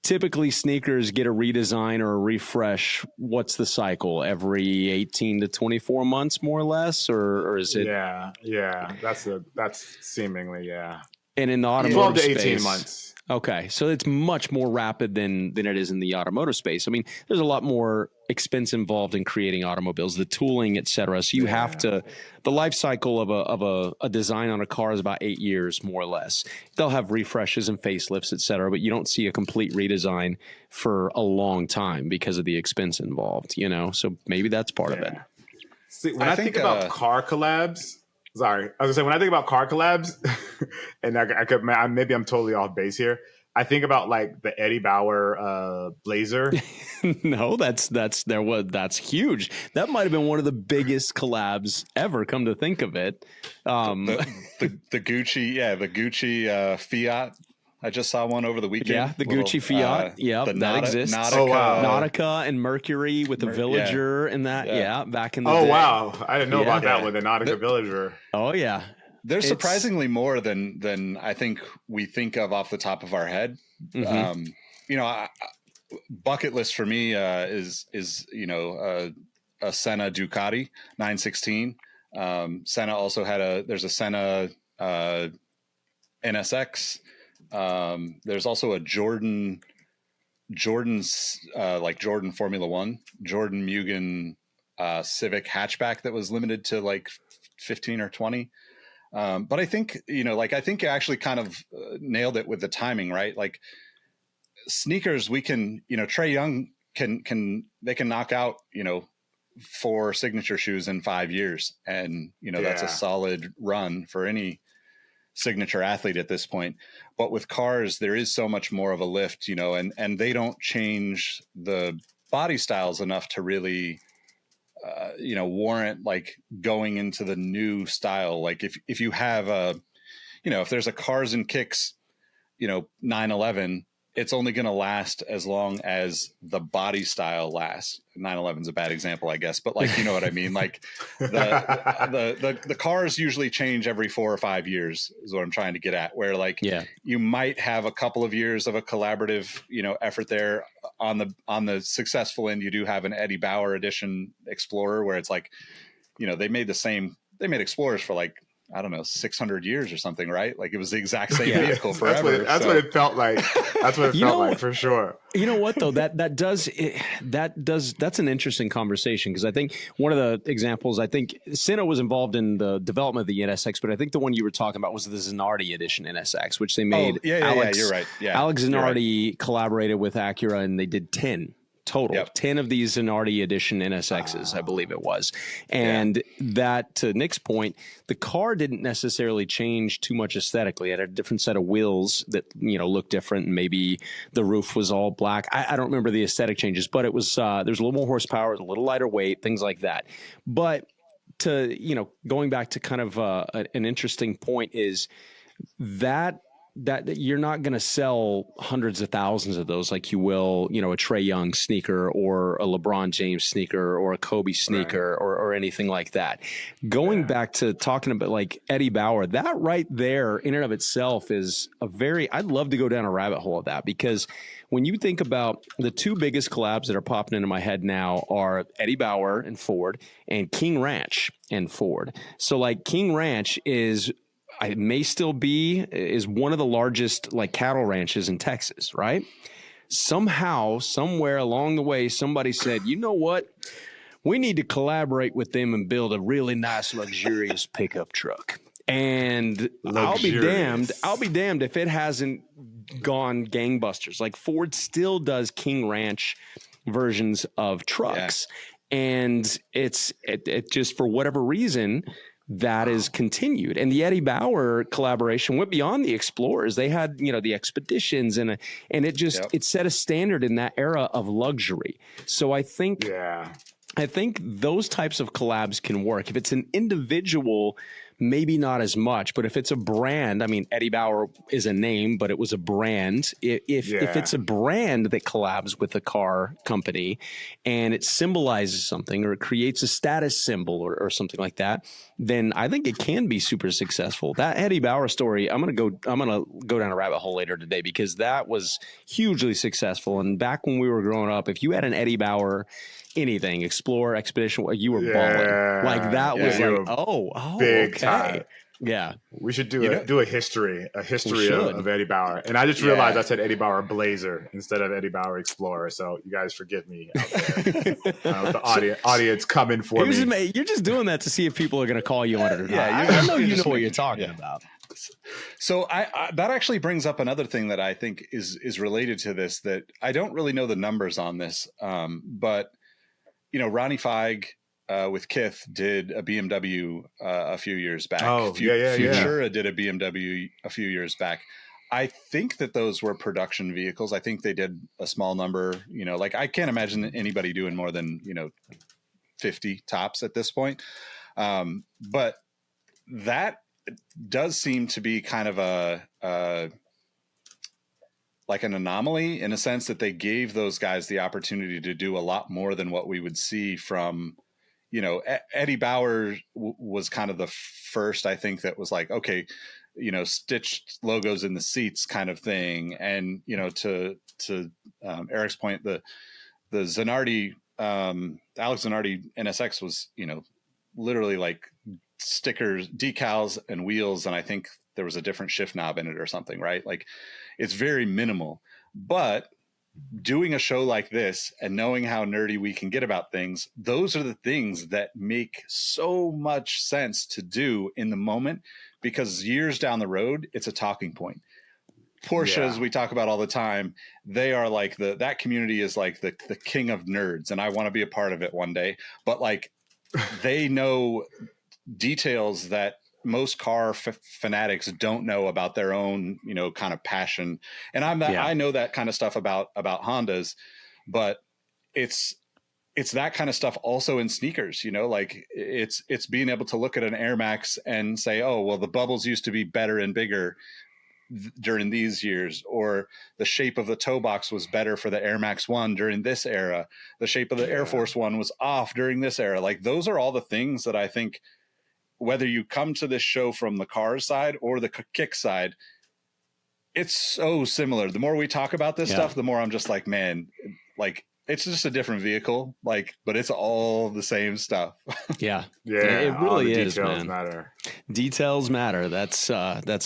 typically sneakers get a redesign or a refresh. What's the cycle? Every 18 to 24 months, more or less? Or is it? Yeah. That's seemingly, yeah. And in the automotive 12 to 18 space, months. Okay, so it's much more rapid than it is in the automotive space. I mean, there's a lot more expense involved in creating automobiles, the tooling, et cetera. So you have to, the life cycle of a design on a car is about 8 years, more or less. They'll have refreshes and facelifts, et cetera, but you don't see a complete redesign for a long time because of the expense involved, So maybe that's part of it. See, when I think about car collabs, sorry, I was gonna say when I think about car collabs, and maybe I'm totally off base here. I think about like the Eddie Bauer Blazer. No, that's huge. That might have been one of the biggest collabs ever. Come to think of it, the Gucci Fiat. I just saw one over the weekend. Yeah, the Gucci Fiat. That exists. Nautica and Mercury with the Villager and that. Yeah, back in the day. Oh, wow. I didn't know about that one, the Nautica Villager. Oh, yeah. There's surprisingly more than I think we think of off the top of our head. Mm-hmm. Bucket list for me is a Senna Ducati 916. Senna also had there's a Senna NSX. There's also a Jordan's like Jordan Formula One, Jordan Mugen Civic hatchback that was limited to like 15 or 20. But I think, I think you actually kind of nailed it with the timing, right? Like sneakers, we can, Trae Young can knock out, 4 signature shoes in 5 years. And, that's a solid run for any signature athlete at this point. But with cars, there is so much more of a lift, and they don't change the body styles enough to really, warrant like going into the new style. Like if you have if there's a cars and kicks, 911, it's only going to last as long as the body style lasts. 911 is a bad example, I guess, but like, you know what I mean? Like the cars usually change every 4 or 5 years is what I'm trying to get at, where like you might have a couple of years of a collaborative, you know, effort there. On the successful end, you do have an Eddie Bauer edition Explorer where it's like, you know, they made Explorers for like, I don't know, 600 years or something, right? Like it was the exact same vehicle forever. That's what it felt like. That's what it felt like for sure. You know what though? That's an interesting conversation, because I think one of the examples, I think Sino was involved in the development of the NSX, but I think the one you were talking about was the Zanardi edition NSX, which they made. Alex, you're right. Yeah, Alex Zanardi collaborated with Acura, and they did 10 total, 10 of these Zanardi edition NSXs, I believe it was. And that, to Nick's point, the car didn't necessarily change too much aesthetically. It had a different set of wheels that, you know, looked different. And maybe the roof was all black. I don't remember the aesthetic changes, but it was, there's a little more horsepower, a little lighter weight, things like that. But to, you know, going back to kind of an interesting point is that you're not going to sell hundreds of thousands of those like you will, you know, a Trae Young sneaker or a LeBron James sneaker or a Kobe sneaker or anything like that. Going back to talking about like Eddie Bauer, that right there in and of itself is I'd love to go down a rabbit hole of that, because when you think about the two biggest collabs that are popping into my head now are Eddie Bauer and Ford and King Ranch and Ford. So like King Ranch is one of the largest like cattle ranches in Texas, right? Somehow, somewhere along the way, somebody said, you know what? We need to collaborate with them and build a really nice, luxurious pickup truck. And I'll be damned if it hasn't gone gangbusters. Like Ford still does King Ranch versions of trucks. Yeah. And it just, for whatever reason, that is continued. And the Eddie Bauer collaboration went beyond the Explorers. They had, you know, the Expeditions and it just, it set a standard in that era of luxury. So I think those types of collabs can work. If it's an individual, maybe not as much, but if it's a brand, I mean, Eddie Bauer is a name, but it was a brand. If it's a brand that collabs with a car company and it symbolizes something or it creates a status symbol or something like that, then I think it can be super successful. That Eddie Bauer story, I'm going to go down a rabbit hole later today, because that was hugely successful. And back when we were growing up, if you had an Eddie Bauer anything, Explorer, Expedition, you were balling. Like that was like, big okay. Time. Yeah. We should do a history of Eddie Bauer. And I just realized I said Eddie Bauer Blazer instead of Eddie Bauer Explorer. So you guys forgive me out there. The audience coming for me. You're just doing that to see if people are going to call you on it or not. I know you know what you're talking about. So I that actually brings up another thing that I think is related to this, that I don't really know the numbers on this. But you know, Ronnie Feig with Kith did a BMW a few years back. Futura did a BMW a few years back. I think that those were production vehicles. I think they did a small number, you know, like I can't imagine anybody doing more than, you know, 50 tops at this point. But that does seem to be kind of like an anomaly, in a sense that they gave those guys the opportunity to do a lot more than what we would see from, you know, Eddie Bauer was kind of the first, I think, that was like, okay, you know, stitched logos in the seats kind of thing. And, you know, to Erik's point, the Zanardi, Alex Zanardi NSX was, you know, literally like stickers, decals and wheels. And I think there was a different shift knob in it or something, right? Like it's very minimal, but doing a show like this and knowing how nerdy we can get about things, those are the things that make so much sense to do in the moment, because years down the road, it's a talking point. Porsches we talk about all the time. They are like that community is like the king of nerds. And I want to be a part of it one day, but like they know details that most car fanatics don't know about their own, you know, kind of passion. And I know that kind of stuff about Hondas, but it's that kind of stuff also in sneakers, you know, like it's being able to look at an Air Max and say, oh, well, the bubbles used to be better and bigger. during these years, or the shape of the toe box was better for the Air Max 1 during this era. The shape of the Air Force 1 was off during this era. Like, those are all the things that I think, whether you come to this show from the car side or the kick side, it's so similar. The more we talk about this stuff, the more I'm just like, man, like, it's just a different vehicle, like, but it's all the same stuff. Yeah. It really is, details man. matter. Details matter. That's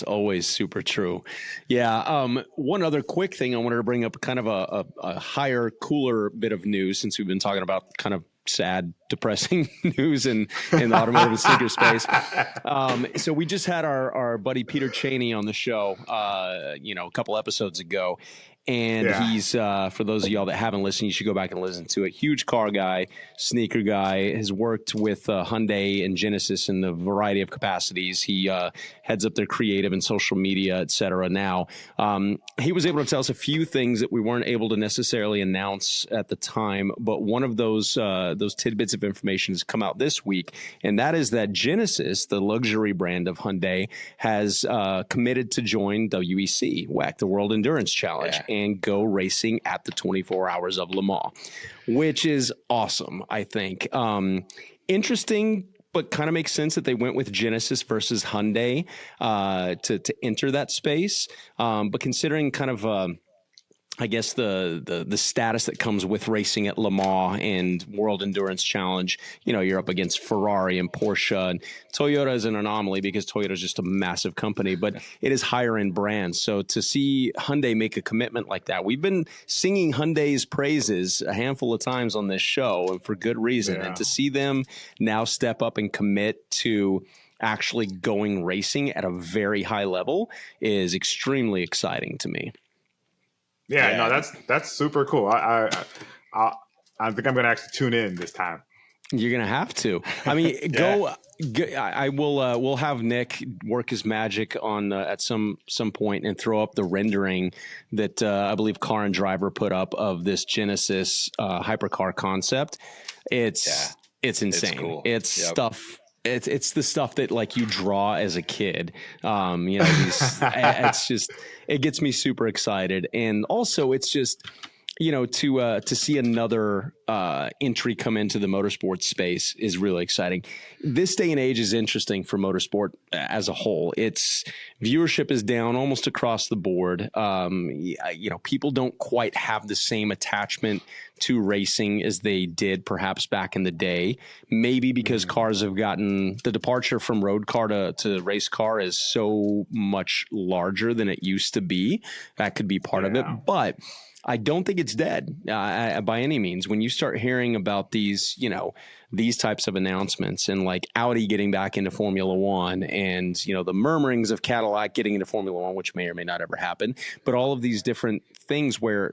always super true. Yeah. One other quick thing I wanted to bring up, kind of a higher, cooler bit of news, since we've been talking about kind of sad, depressing news in the automotive and sneaker space. So we just had our buddy Peter Cheney on the show, a couple episodes ago. And he's, for those of y'all that haven't listened, you should go back and listen to it. Huge car guy, sneaker guy, has worked with Hyundai and Genesis in a variety of capacities. He heads up their creative and social media, et cetera. Now, he was able to tell us a few things that we weren't able to necessarily announce at the time, but one of those tidbits of information has come out this week, and that is that Genesis, the luxury brand of Hyundai, has committed to join WEC, the World Endurance Challenge, and go racing at the 24 Hours of Le Mans, which is awesome, I think. Interesting, but kind of makes sense that they went with Genesis versus Hyundai to enter that space. But considering kind of I guess the status that comes with racing at Le Mans and World Endurance Challenge, you're up against Ferrari and Porsche, and Toyota is an anomaly because Toyota is just a massive company, but it is higher end brands. So to see Hyundai make a commitment like that, we've been singing Hyundai's praises a handful of times on this show, and for good reason. And to see them now step up and commit to actually going racing at a very high level is extremely exciting to me. Yeah, no, that's super cool. I think I'm going to actually tune in this time. You're going to have to. I mean, go. I will. We'll have Nick work his magic on at some point and throw up the rendering that I believe Car and Driver put up of this Genesis hypercar concept. It's insane. It's cool. It's stuff. It's the stuff that like you draw as a kid. It's just, it gets me super excited. And also it's just, to see another entry come into the motorsport space is really exciting. This day and age is interesting for motorsport as a whole. Its viewership is down almost across the board. People don't quite have the same attachment to racing as they did perhaps back in the day. Maybe because cars have gotten, the departure from road car to race car is so much larger than it used to be. That could be part of it. But I don't think it's dead by any means. When you start hearing about these types of announcements, and like Audi getting back into Formula One, and the murmurings of Cadillac getting into Formula One, which may or may not ever happen, but all of these different things where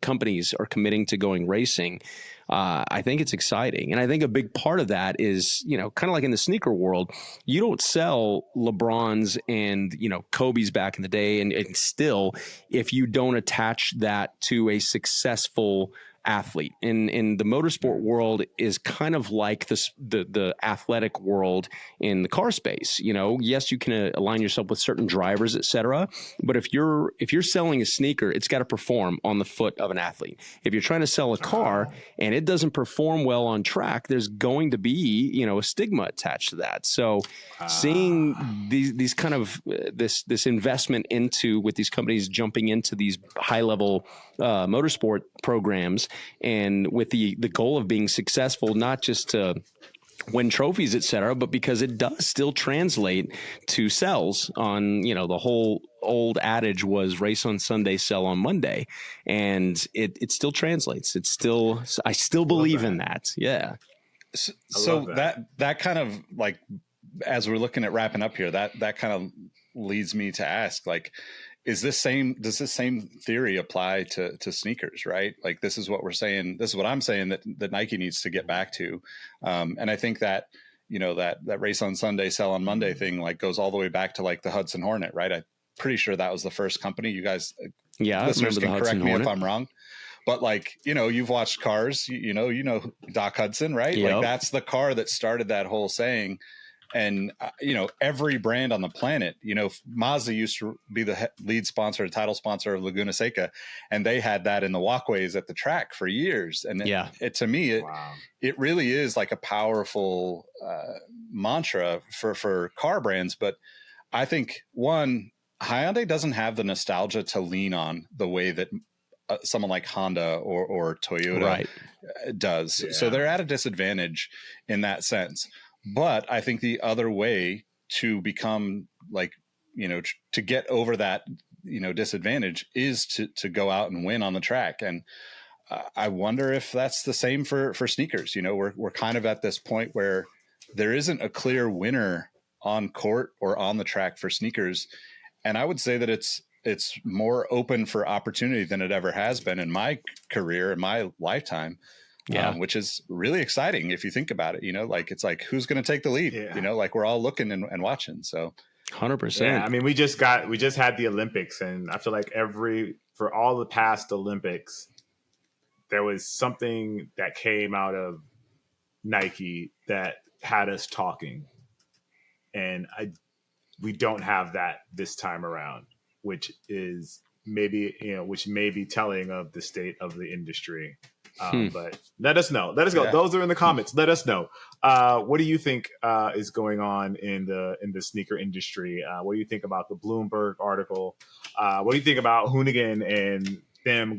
companies are committing to going racing. I think it's exciting. And I think a big part of that is, kind of like in the sneaker world, you don't sell LeBrons and, Kobe's back in the day. And still, if you don't attach that to a successful athlete, in the motorsport world is kind of like the athletic world in the car space. Yes, you can align yourself with certain drivers, et cetera. But if you're selling a sneaker, it's got to perform on the foot of an athlete. If you're trying to sell a car and it doesn't perform well on track, there's going to be, a stigma attached to that. So seeing these kind of this investment with these companies jumping into these high level motorsport programs, and with the goal of being successful, not just to win trophies, et cetera, but because it does still translate to sales on, the whole old adage was race on Sunday, sell on Monday. And it still translates. I still believe in that. Yeah. So that kind of like, as we're looking at wrapping up here, that kind of leads me to ask, like, does this same theory apply to sneakers, right? Like, this is what we're saying. This is what I'm saying that Nike needs to get back to. And I think that, that race on Sunday, sell on Monday thing, like, goes all the way back to like the Hudson Hornet, right? I'm pretty sure that was the first company. You guys, listeners can correct me if I'm wrong. But like, you've watched Cars, you know Doc Hudson, right? Yep. Like, that's the car that started that whole saying. And, every brand on the planet, Mazda used to be the lead sponsor, title sponsor of Laguna Seca, and they had that in the walkways at the track for years. And to me, it really is like a powerful mantra for car brands. But I think, one, Hyundai doesn't have the nostalgia to lean on the way that someone like Honda or Toyota does. Yeah. So they're at a disadvantage in that sense. But I think the other way to become to get over that, disadvantage is to go out and win on the track. And I wonder if that's the same for sneakers. We're kind of at this point where there isn't a clear winner on court or on the track for sneakers. And I would say that it's more open for opportunity than it ever has been in my career, in my lifetime. Which is really exciting if you think about it. It's like who's going to take the lead? We're all looking and watching. So 100%. Yeah, I mean, we just had the Olympics, and I feel like for all the past Olympics, there was something that came out of Nike that had us talking, and we don't have that this time around, which is maybe may be telling of the state of the industry. But let us know. Let us go. Yeah. Those are in the comments. Let us know. What do you think is going on in the sneaker industry? What do you think about the Bloomberg article? What do you think about Hoonigan and them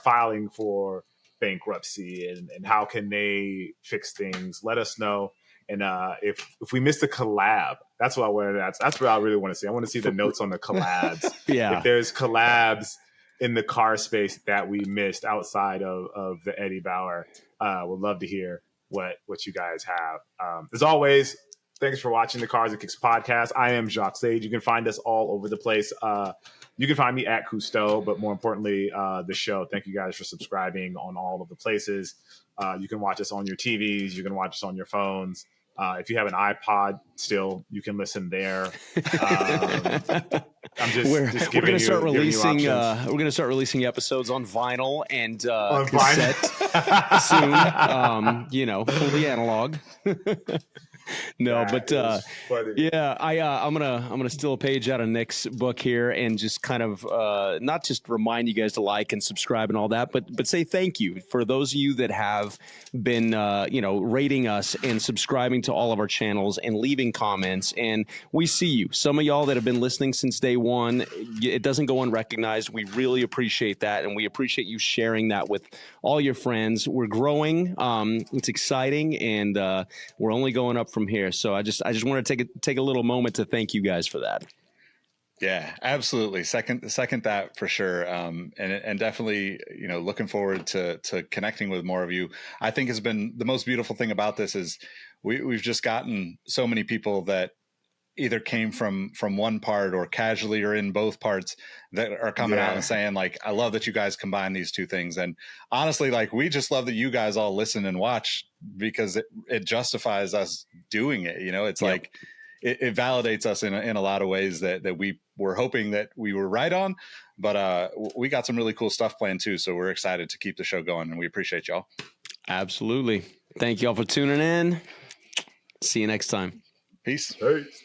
filing for bankruptcy, and how can they fix things? Let us know. And if we missed a collab, that's what that's what I really want to see. I want to see the notes on the collabs. If there's collabs in the car space that we missed outside of the Eddie Bauer, would love to hear what you guys have. As always, thanks for watching the Cars and Kicks podcast. I am Jacues Slade. You can find us all over the place. You can find me at Cousteau, but more importantly, the show. Thank you guys for subscribing on all of the places. You can watch us on your TVs. You can watch us on your phones. If you have an iPod still, you can listen there. I'm just giving we're going to start releasing episodes on vinyl and cassette soon. Fully analog. No, but I'm gonna steal a page out of Nick's book here and just kind of not just remind you guys to like and subscribe and all that, but say thank you for those of you that have been rating us and subscribing to all of our channels and leaving comments. And we see you. Some of y'all that have been listening since day one. It doesn't go unrecognized. We really appreciate that, and we appreciate you sharing that with all your friends. We're growing. It's exciting, and we're only going up from here. So I just want to take a little moment to thank you guys for that. Yeah, absolutely. Second that for sure. And definitely, looking forward to connecting with more of you. I think has been the most beautiful thing about this is we've just gotten so many people that either came from one part or casually or in both parts that are coming out and saying like, I love that you guys combine these two things. And honestly, like, we just love that you guys all listen and watch because it justifies us doing it. It's like, it validates us in a lot of ways that we were hoping that we were right on, but we got some really cool stuff planned too. So we're excited to keep the show going, and we appreciate y'all. Absolutely. Thank y'all for tuning in. See you next time. Peace. Peace.